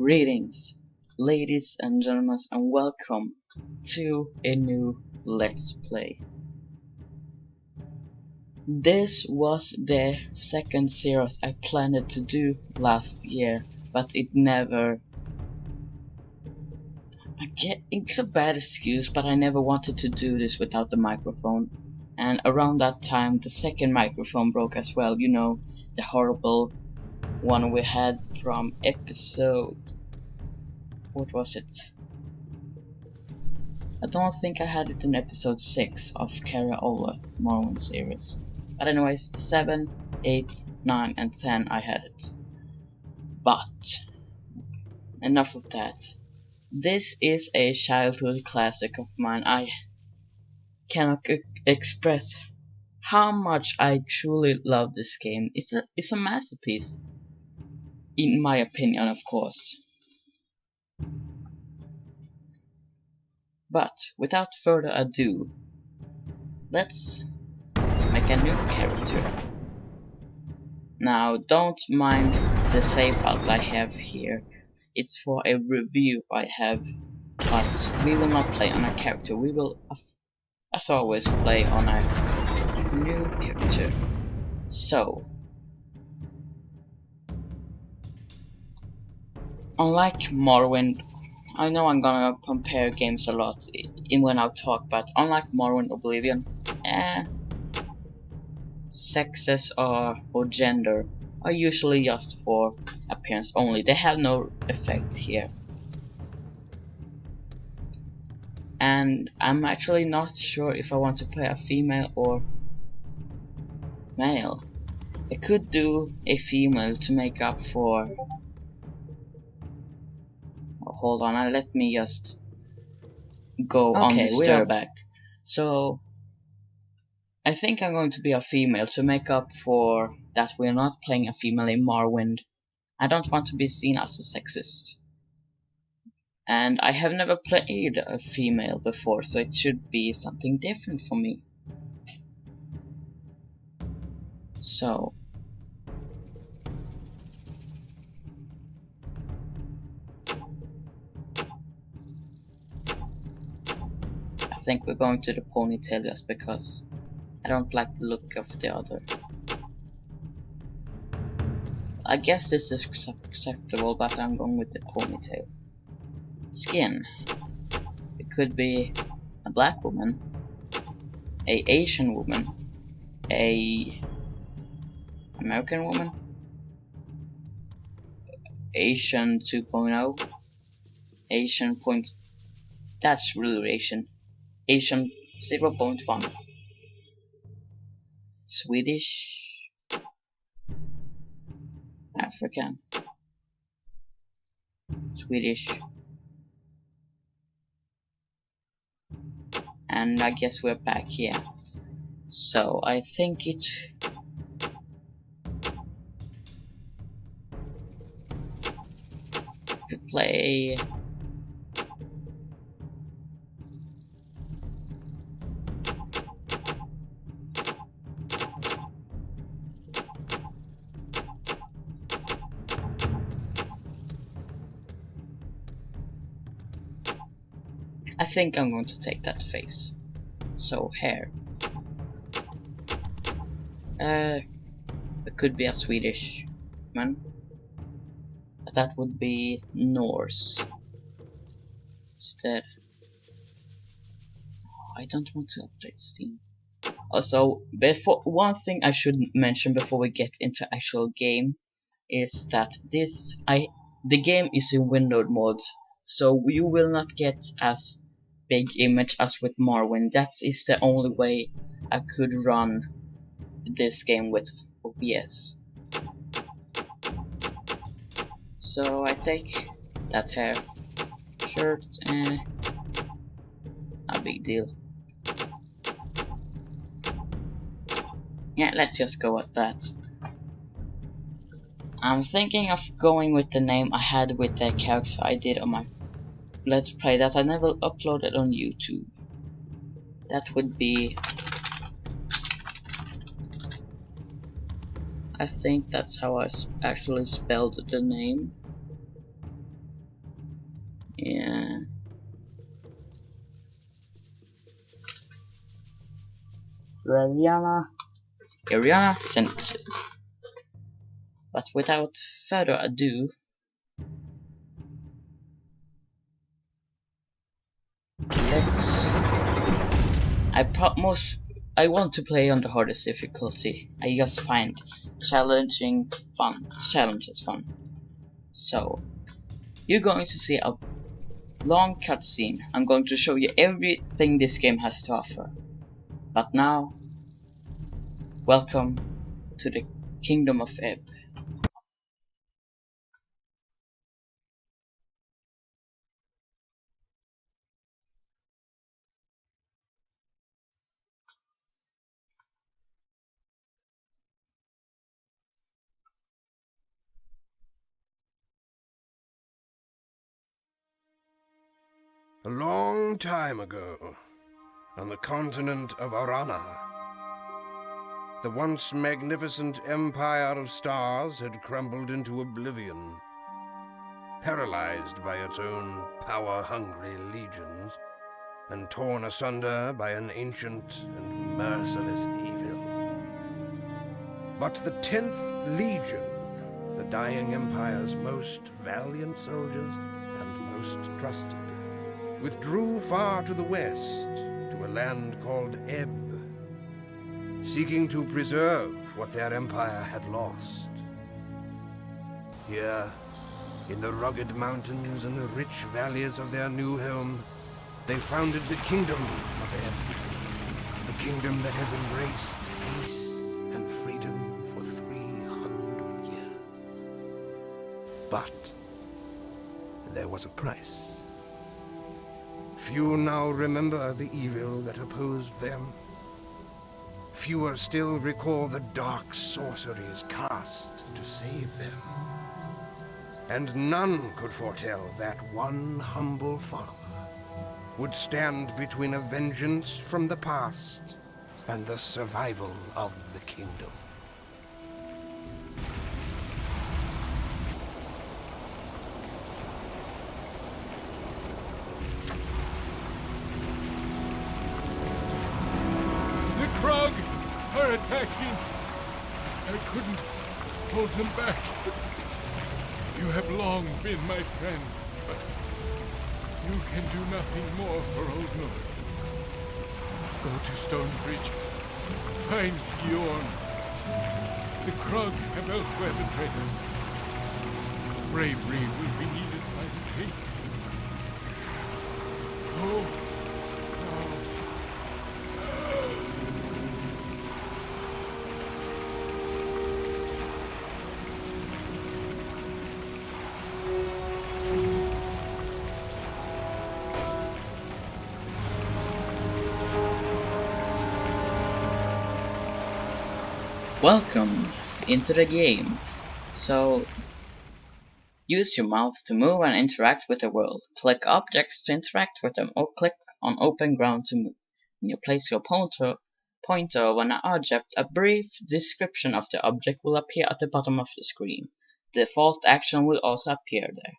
Greetings, ladies and gentlemen, and welcome to a new Let's Play. This was the second series I planned to do last year, but it never... It's a bad excuse, but I never wanted to do this without the microphone. And around that time, the second microphone broke as well, you know, the horrible one we had from episode... what was it? I don't think I had it in episode 6 of Ola's Morrowind series. But anyways, 7, 8, 9 and 10 I had it. But enough of that. This is a childhood classic of mine. I cannot express how much I truly love this game. It's a masterpiece, in my opinion, of course. But without further ado, let's make a new character. Now, don't mind the save files I have here. It's for a review I have, but we will not play on a character. We will, as always, play on a new character. So, unlike Morrowind, I know I'm gonna compare games a lot in when I talk, but unlike Morrowind, Oblivion, sexes or gender are usually just for appearance only. They have no effect here. And I'm actually not sure if I want to play a female or male. I could do a female to make up for... oh, hold on, let me just go on the stir back. So I think I'm going to be a female to make up for that we're not playing a female in Morrowind. I don't want to be seen as a sexist. And I have never played a female before, so it should be something different for me. So I think we're going to the ponytail just because I don't like the look of the other. I guess this is acceptable, but I'm going with the ponytail. Skin. It could be a black woman, a Asian woman, a American woman, Asian 2.0, Asian point... that's really Asian. Asian 0.1, Swedish, African, Swedish, and I guess we're back here. So I think it... to play... I think I'm going to take that face. So hair. It could be a Swedish man. But that would be Norse instead. I don't want to update Steam. Also, before, one thing I should mention before we get into actual game is that the game is in windowed mode, so you will not get as big image as with Morrowind. That is the only way I could run this game with OBS. So I take that hair, shirt, and a big deal. Yeah, let's just go with that. I'm thinking of going with the name I had with the character I did on my Let's Play that I never uploaded on YouTube. That would be... I think that's how I actually spelled the name. Jeriana Zeniyth. But without further ado, I want to play on the hardest difficulty. I just find challenges fun. So, you're going to see a long cutscene. I'm going to show you everything this game has to offer. But now, welcome to the Kingdom of Ebb. A long time ago, on the continent of Arana, the once magnificent empire of stars had crumbled into oblivion, paralyzed by its own power-hungry legions, and torn asunder by an ancient and merciless evil. But the 10th Legion, the dying empire's most valiant soldiers and most trusted, withdrew far to the west, to a land called Ebb, seeking to preserve what their empire had lost. Here, in the rugged mountains and the rich valleys of their new home, they founded the Kingdom of Ebb, a kingdom that has embraced peace and freedom for 300 years. But there was a price. Few now remember the evil that opposed them. Fewer still recall the dark sorceries cast to save them. And none could foretell that one humble farmer would stand between a vengeance from the past and the survival of the kingdom. Are attacking. I couldn't hold them back. You have long been my friend, but you can do nothing more for Old Norick. Go to Stonebridge. Find Gyron. The Krug have elsewhere been traitors. Your bravery will be needed by the king. Go. Welcome into the game. So, use your mouse to move and interact with the world. Click objects to interact with them, or click on open ground to move. When you place your pointer on an object, a brief description of the object will appear at the bottom of the screen. The default action will also appear there.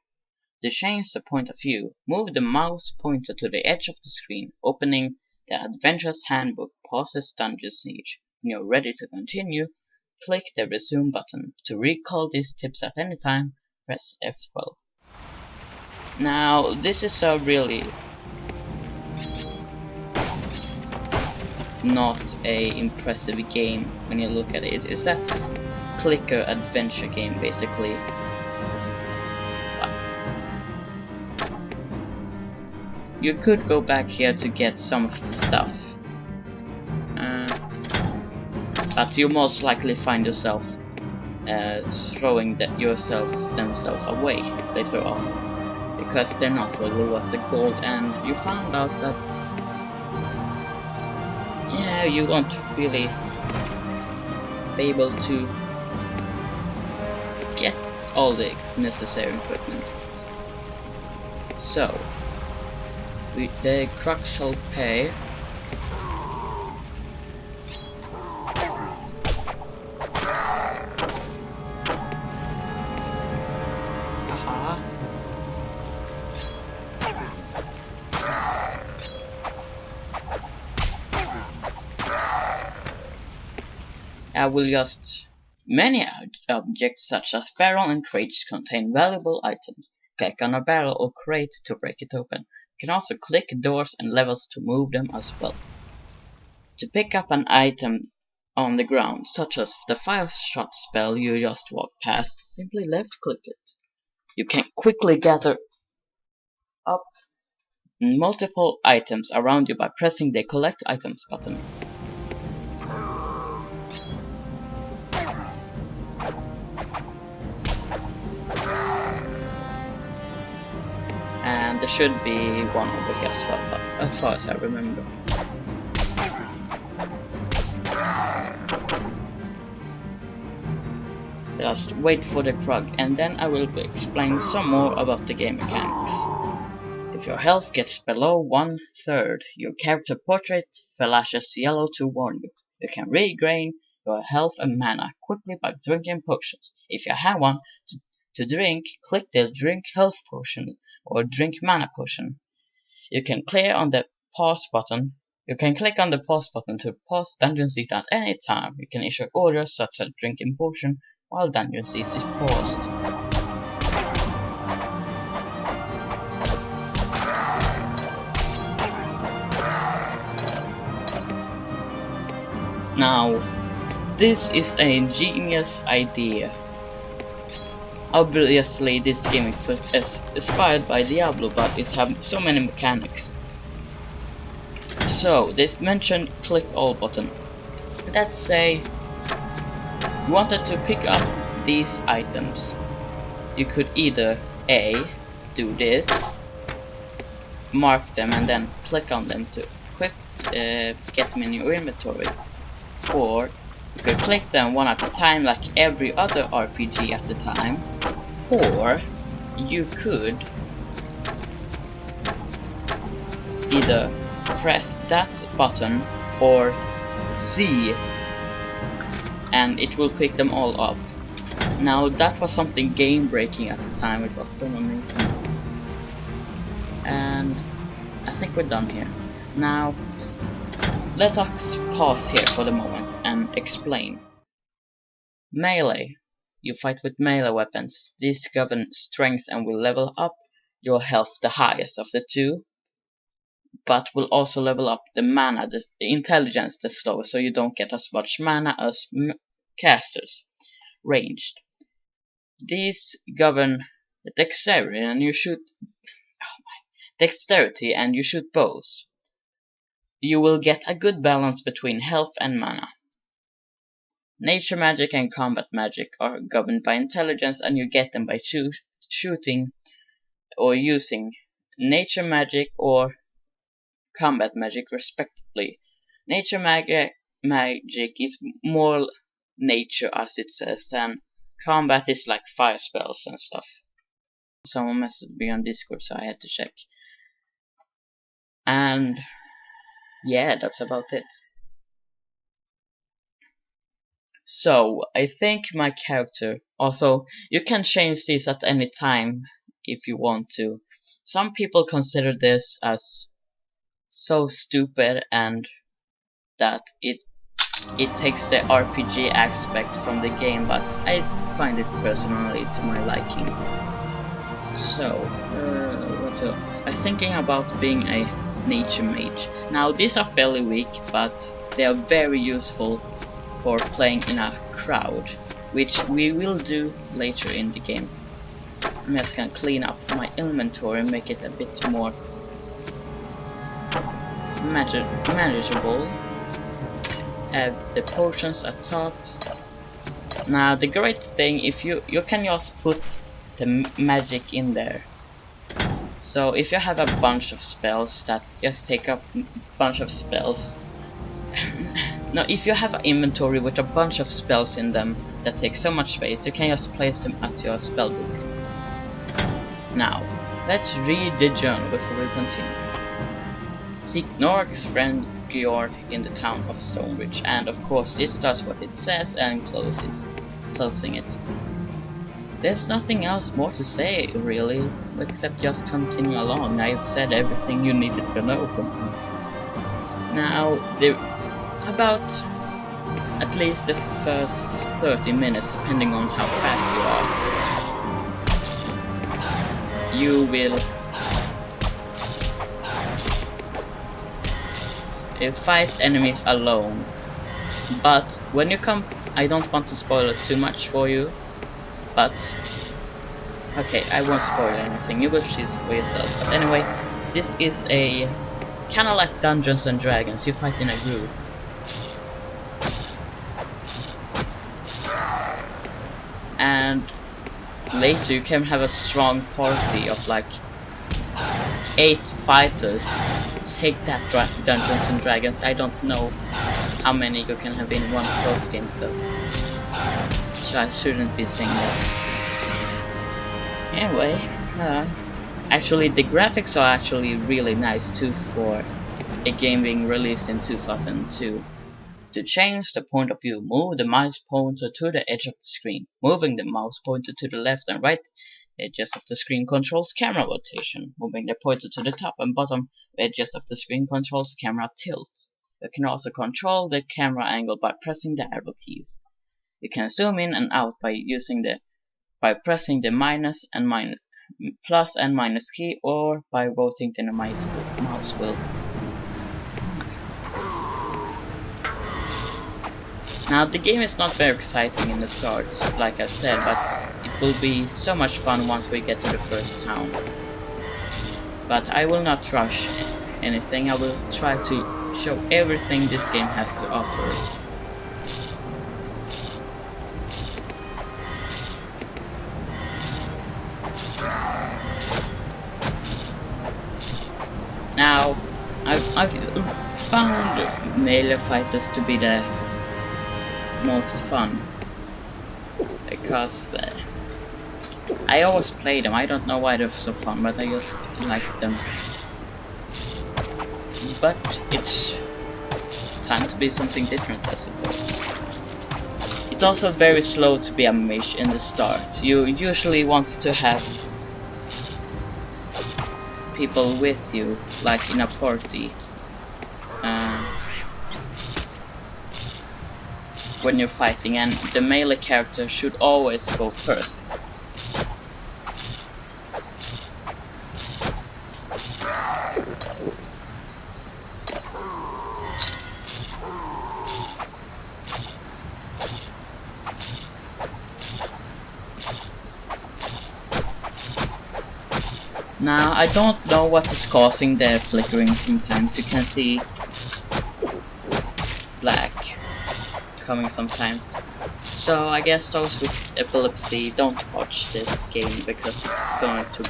To change the point of view, move the mouse pointer to the edge of the screen, opening the Adventurer's Handbook. Pause this dungeon siege. When you're ready to continue, click the resume button. To recall these tips at any time, press F12. Now, this is a really not a impressive game when you look at it. It's a clicker adventure game basically. You could go back here to get some of the stuff. But you most likely find yourself throwing themselves away later on, because they're not really worth the gold, and you found out that yeah, you won't really be able to get all the necessary equipment. So the crux shall pay. will just... Many objects such as barrel and crates contain valuable items. Click on a barrel or crate to break it open. You can also click doors and levels to move them as well. To pick up an item on the ground, such as the fire shot spell you just walked past, simply left click it. You can quickly gather up multiple items around you by pressing the collect items button. And there should be one over here as well, but as far as I remember. Just wait for the frog, and then I will explain some more about the game mechanics. If your health gets below 1/3, your character portrait flashes yellow to warn you. You can regain your health and mana quickly by drinking potions. If you have one to drink, click the drink health potion or drink mana potion. You can click on the pause button to pause Dungeon Seat at any time. You can issue orders such as drinking potion while Dungeon Seat is paused. Now, this is a genius idea. Obviously, this game is inspired by Diablo, but it has so many mechanics. So, this mentioned click all button. Let's say you wanted to pick up these items. You could either A, do this, mark them and then click on them to get them in your inventory. Or you could click them one at a time like every other RPG at the time. Or you could either press that button or Z and it will pick them all up. Now that was something game breaking at the time, it was so amazing. And I think we're done here. Now let us pause here for the moment and explain. Melee. You fight with melee weapons. These govern strength and will level up your health the highest of the two, but will also level up the mana, the intelligence the slowest, so you don't get as much mana as casters. Ranged. These govern dexterity and you shoot bows. You will get a good balance between health and mana. Nature magic and combat magic are governed by intelligence and you get them by shooting or using nature magic or combat magic respectively. Nature magic is more nature as it says, and combat is like fire spells and stuff. Someone messaged me on Discord so I had to check. And yeah, that's about it. So, I think my character, also, you can change this at any time if you want to. Some people consider this as so stupid and that it takes the RPG aspect from the game, but I find it personally to my liking. So, I'm thinking about being a nature mage. Now, these are fairly weak, but they are very useful for playing in a crowd, which we will do later in the game. I'm just gonna clean up my inventory and make it a bit more manageable. Have the potions at top. Now the great thing, if you can just put the magic in there. So if you have a bunch of spells that just take up a bunch of spells. Now if you have an inventory with a bunch of spells in them that take so much space, you can just place them at your spellbook. Now, let's read the journal before we continue. Seek Norick's friend Gyron in the town of Stonebridge, and of course this does what it says and closing it. There's nothing else more to say really, except just continue along. I've said everything you needed to know from me. Now, about at least the first 30 minutes, depending on how fast you are, you will fight enemies alone. But when you come, I don't want to spoil it too much for you, but okay, I won't spoil anything, you will choose for yourself. But anyway, this is a kinda like Dungeons and Dragons, you fight in a group. And later you can have a strong party of like 8 fighters. Take that, Dungeons and Dragons. I don't know how many you can have in one of those games though, so I shouldn't be saying that. Anyway, actually the graphics are actually really nice too for a game being released in 2002. To change the point of view, move the mouse pointer to the edge of the screen. Moving the mouse pointer to the left and right edges of the screen controls camera rotation. Moving the pointer to the top and bottom edges of the screen controls camera tilt. You can also control the camera angle by pressing the arrow keys. You can zoom in and out by pressing the plus and minus key, or by rotating the mouse wheel. Now the game is not very exciting in the start, like I said, but it will be so much fun once we get to the first town. But I will not rush anything, I will try to show everything this game has to offer. Now, I've found melee fighters to be the most fun, because I always play them. I don't know why they're so fun, but I just like them. But it's time to be something different, I suppose. It's also very slow to be a mage in the start. You usually want to have people with you, like in a party. When you're fighting, and the melee character should always go first. Now, I don't know what is causing the flickering sometimes. You can see black coming sometimes. So I guess those with epilepsy, don't watch this game, because it's going to...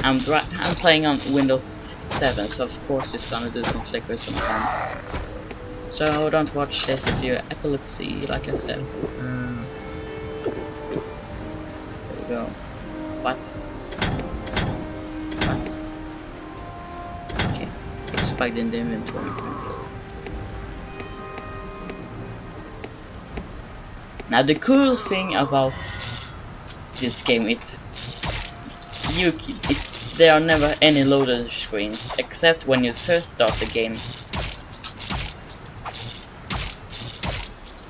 I'm playing on Windows 7, so of course it's gonna do some flicker sometimes. So don't watch this if you have epilepsy, like I said. There we go. What? Okay, it's plugged in the inventory. Now the cool thing about this game, there are never any loaded screens, except when you first start the game.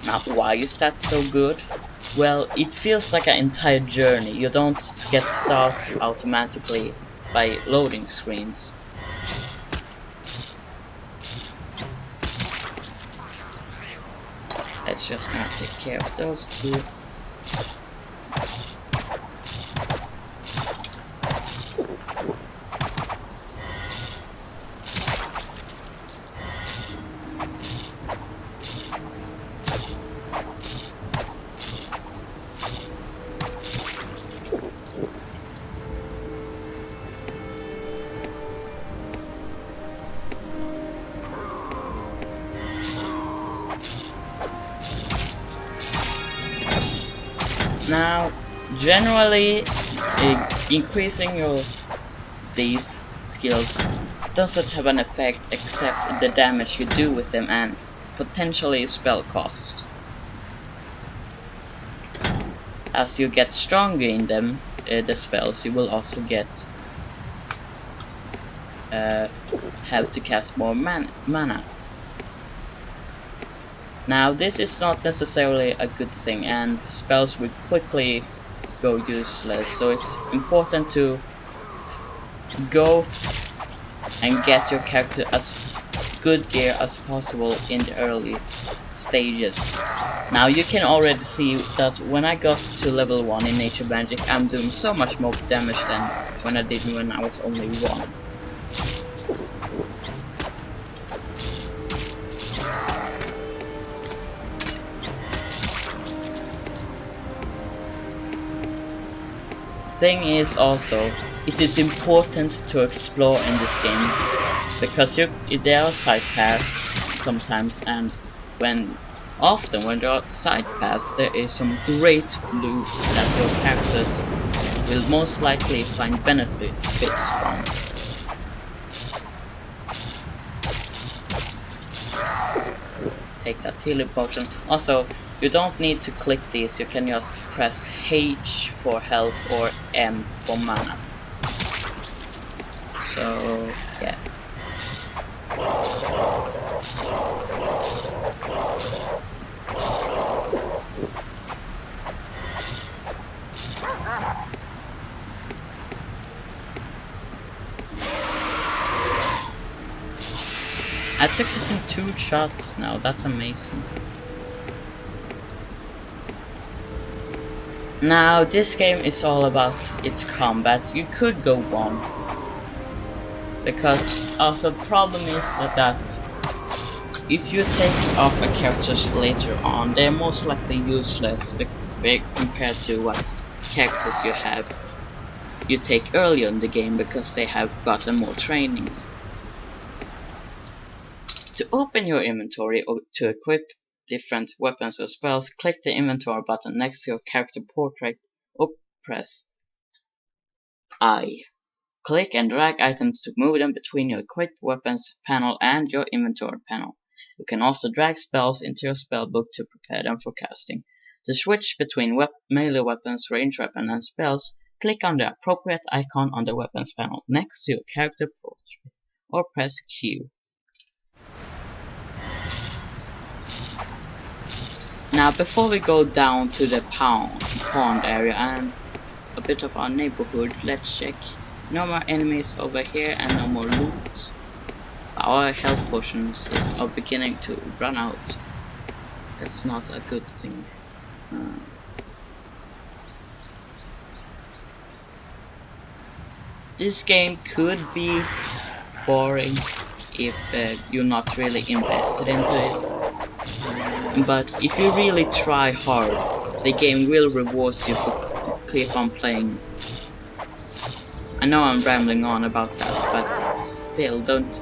Now why is that so good? Well, it feels like an entire journey. You don't get started automatically by loading screens. Let's just gonna take care of those two. Now, generally, increasing these skills doesn't have an effect except the damage you do with them and potentially spell cost. As you get stronger in them, the spells, you will also get have to cast more mana. Now this is not necessarily a good thing, and spells will quickly go useless, so it's important to go and get your character as good gear as possible in the early stages. Now you can already see that when I got to level 1 in Nature Magic, I'm doing so much more damage than when I did when I was only 1. Thing is also, it is important to explore in this game, because there are side paths sometimes, and often when there are side paths there is some great loot that your characters will most likely find benefits from. Take that healing potion. Also, you don't need to click these, you can just press H for health or M for mana. So, yeah. I took it in 2 shots now, that's amazing. Now this game is all about its combat. You could go 1, because also the problem is that if you take up a characters later on, they're most likely useless compared to what characters you take earlier in the game, because they have gotten more training. To open your inventory or to equip different weapons or spells, click the inventory button next to your character portrait or press I. Click and drag items to move them between your equipped weapons panel and your inventory panel. You can also drag spells into your spellbook to prepare them for casting. To switch between melee weapons, ranged weapons, and spells, click on the appropriate icon on the weapons panel next to your character portrait or press Q. Now before we go down to the pond area and a bit of our neighborhood, let's check. No more enemies over here and no more loot. Our health potions are beginning to run out. That's not a good thing. This game could be boring if you're not really invested into it. But if you really try hard, the game will reward you for keep on playing. I know I'm rambling on about that, but still, don't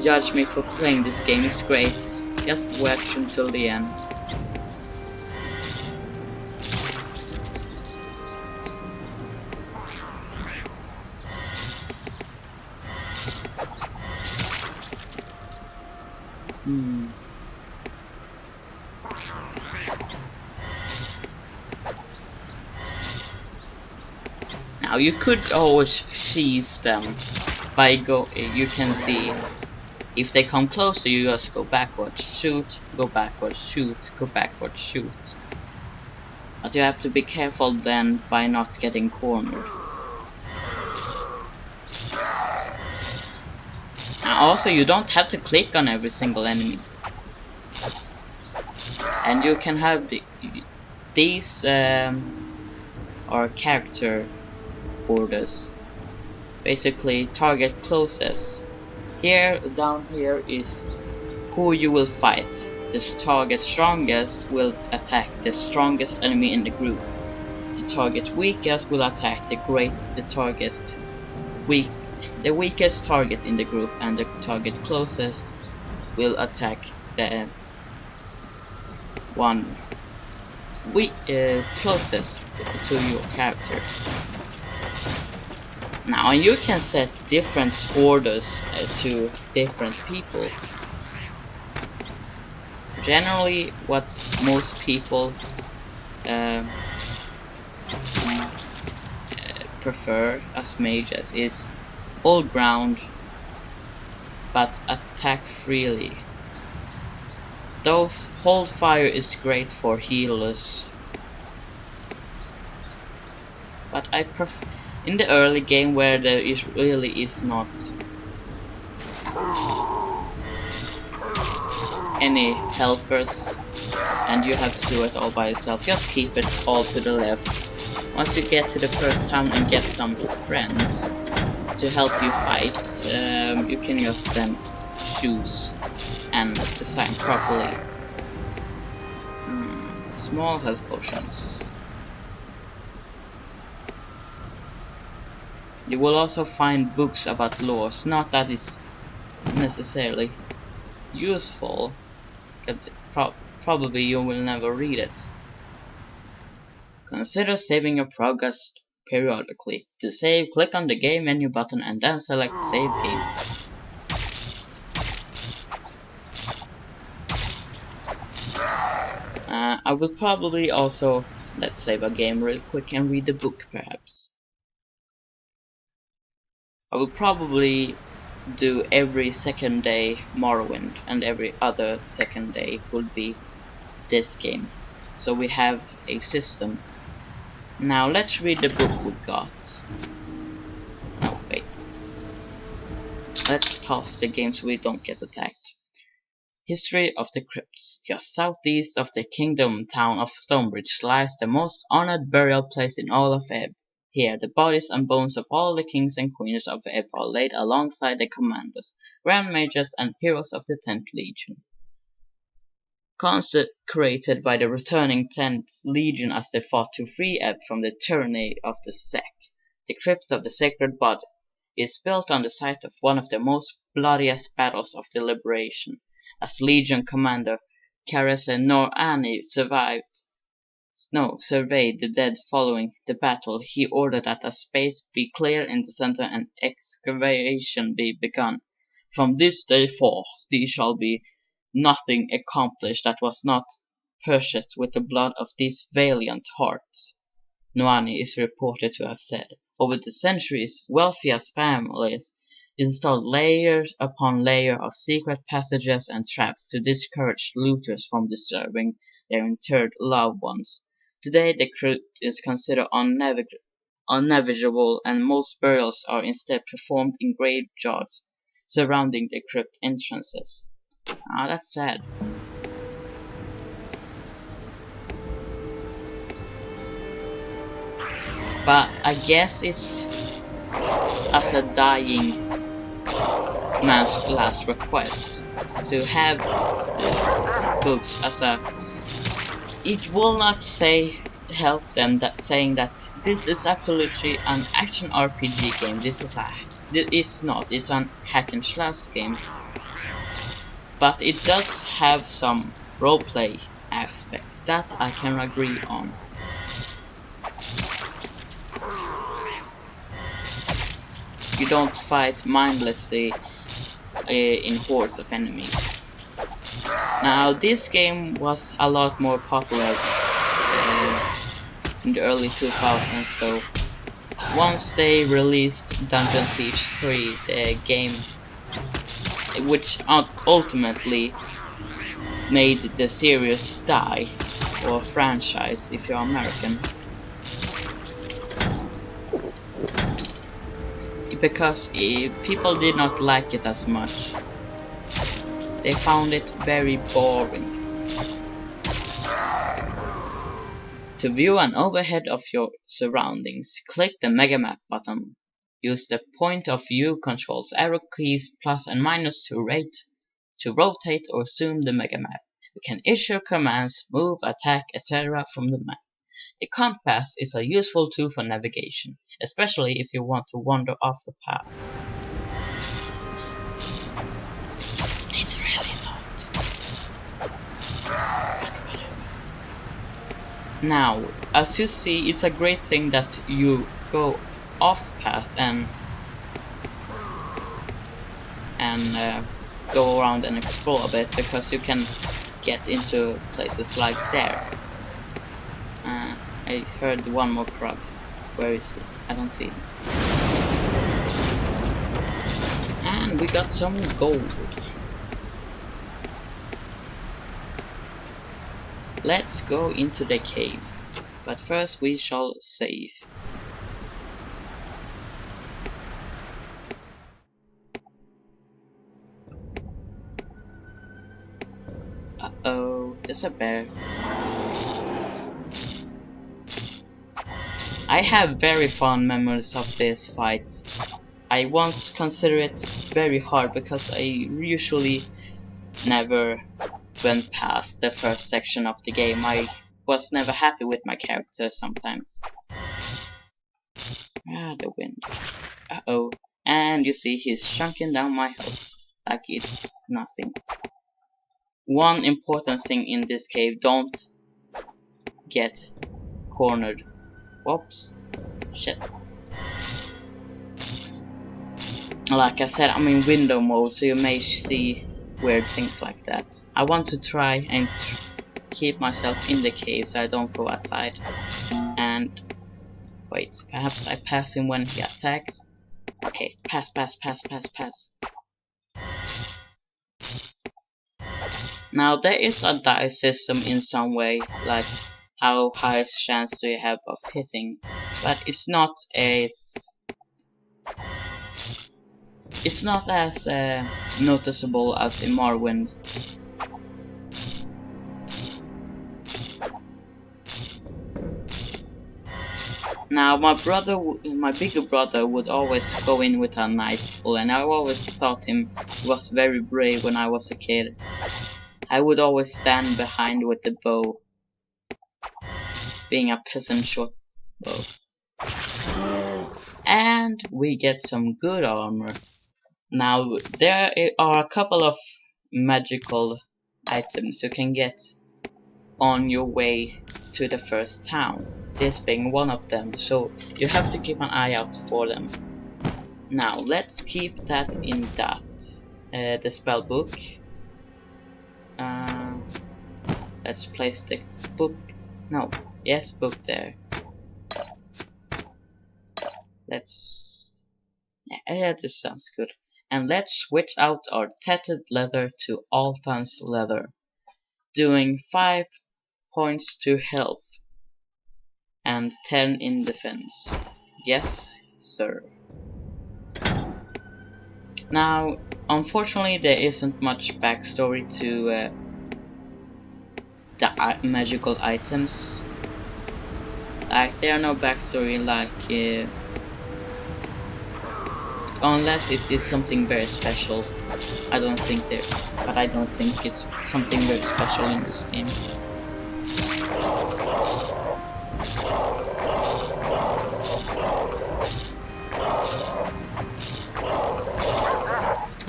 judge me for playing this game. It's great. Just watch until the end. Now you could always seize them by you can see if they come closer, you just go backwards, shoot, go backwards, shoot, go backwards, shoot. But you have to be careful then by not getting cornered. Now also you don't have to click on every single enemy. And you can have these are character orders. Basically target closest. Down here is who you will fight. The target strongest will attack the strongest enemy in the group. The target weakest will attack the weakest target in the group, and the target closest will attack the one closest to your character. Now you can set different orders to different people. Generally, what most people prefer as mages is all ground, but attack freely. Those hold fire is great for healers, but I prefer in the early game where there really is not any helpers and you have to do it all by yourself. Just keep it all to the left. Once you get to the first town and get some friends to help you fight, you can just then choose and design properly. Small health potions. You will also find books about laws, not that it's necessarily useful, because probably you will never read it. Consider saving your progress periodically. To save, click on the game menu button and then select Save Game. I will probably also, let's save a game real quick and read the book perhaps. I will probably do every second day Morrowind and every other second day would be this game. So we have a system. Now let's read the book we got. No, wait. Let's pause the game so we don't get attacked. History of the Crypts. Just southeast of the kingdom town of Stonebridge lies the most honored burial place in all of Ebb. Here, the bodies and bones of all the kings and queens of Ebb are laid alongside the commanders, grand mages, and heroes of the 10th Legion. Consecrated by the returning 10th Legion as they fought to free Ebb from the tyranny of the Sec, the Crypt of the Sacred Body is built on the site of one of the most bloodiest battles of the Liberation. As Legion commander Norick surveyed the dead following the battle, he ordered that a space be cleared in the center and excavation be begun. From this day forth there shall be nothing accomplished that was not purchased with the blood of these valiant hearts, Noani is reported to have said. Over the centuries, wealthiest families installed layer upon layer of secret passages and traps to discourage looters from disturbing their interred loved ones. Today the crypt is considered unnavigable and most burials are instead performed in graveyards surrounding the crypt entrances. That's sad. But I guess it's as a dying man's last request to have books as a. It will not say help them that saying that this is absolutely an action RPG game. It's not. It's an hack and slash game, but it does have some roleplay aspect that I can agree on. You don't fight mindlessly in hordes of enemies. Now this game was a lot more popular in the early 2000s though. Once they released Dungeon Siege 3, the game which ultimately made the series die, or franchise if you're American. Because people did not like it as much. They found it very boring. To view an overhead of your surroundings, click the Mega Map button. Use the point of view controls arrow keys plus and minus to rotate or zoom the Mega Map. You can issue commands, move, attack, etc. from the map. The compass is a useful tool for navigation, especially if you want to wander off the path. It's really not. But whatever. Now, as you see, it's a great thing that you go off path and go around and explore a bit, because you can get into places like there. I heard one more crab. Where is he? I don't see him. And we got some gold. let's go into the cave. But first we shall save. Uh-oh, there's a bear. I have very fond memories of this fight. I once considered it very hard because I usually never went past the first section of the game. I was never happy with my character sometimes. Ah, the wind. Uh-oh. And you see he's chunking down my health like it's nothing. One important thing in this cave, don't get cornered. Whoops. Shit. Like I said, I'm in window mode, so you may see weird things like that. I want to try and keep myself in the cave so I don't go outside. And wait, perhaps I pass him when he attacks. Okay, pass. Now there is a dice system in some way, like how highest chance do you have of hitting, but it's not as noticeable as in Morrowind. Now my bigger brother would always go in with a rifle, and I always thought him was very brave when I was a kid. I would always stand behind with the bow, being a peasant short bow. And we get some good armor. Now there are a couple of magical items you can get on your way to the first town, this being one of them, so you have to keep an eye out for them. Now let's keep that in the spell book. Let's place the book, book there. Yeah, this sounds good. And let's switch out our tattered leather to Altan's leather, doing 5 points to health and 10 in defense. Yes, sir. Now, unfortunately, there isn't much backstory to the magical items. Like, there are no backstory, like unless it is something very special. I don't think it's something very special in this game.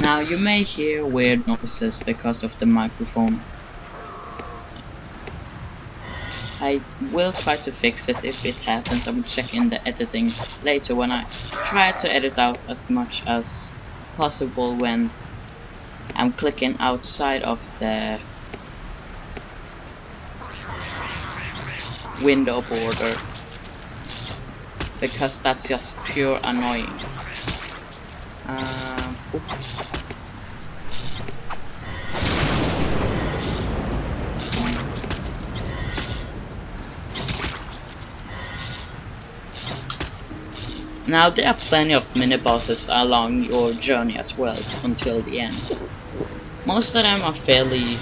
Now you may hear weird noises because of the microphone. I will try to fix it if it happens. I will check in the editing later when I try to edit out as much as possible when I'm clicking outside of the window border, because that's just pure annoying. Oops. Now there are plenty of mini-bosses along your journey as well, until the end. Most of them are fairly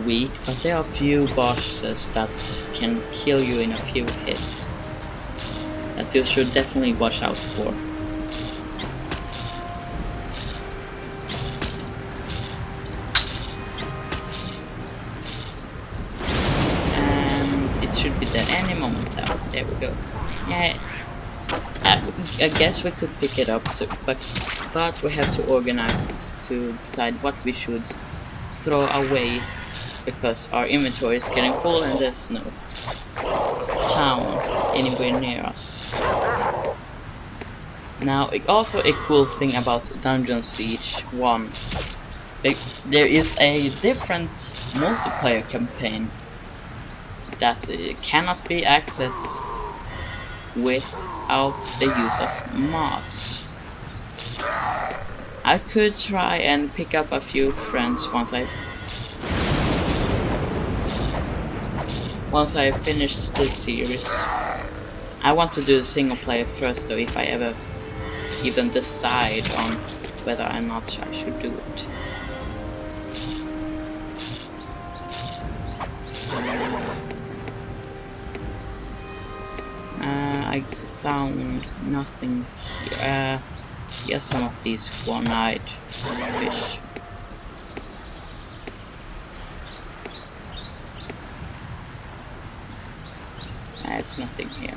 weak, but there are a few bosses that can kill you in a few hits that you should definitely watch out for. And it should be there any moment now. There we go. Yeah. I guess we could pick it up, but we have to organize to decide what we should throw away, because our inventory is getting full and there's no town anywhere near us. Now, also a cool thing about Dungeon Siege 1, there is a different multiplayer campaign that cannot be accessed without the use of mods. I could try and pick up a few friends once I once I finish this series, I want to do a single player first though, if I ever even decide on whether or not I should do it. I found nothing here. Yes, some of these one-eyed fish. It's nothing here.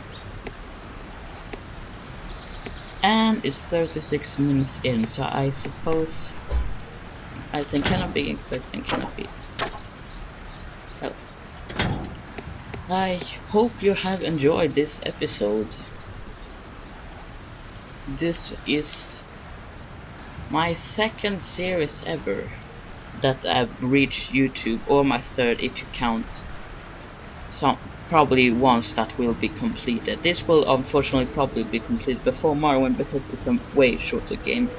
And it's 36 minutes in, so I suppose I think cannot be incorrect and cannot be. Well, I hope you have enjoyed this episode. This is my second series ever that I've reached YouTube, or my third if you count some probably ones that will be completed. This will unfortunately probably be completed before Morrowind because it's a way shorter game.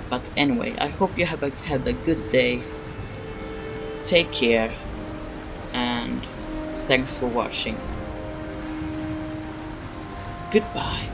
But anyway, I hope you have had a good day. Take care, and thanks for watching. Goodbye.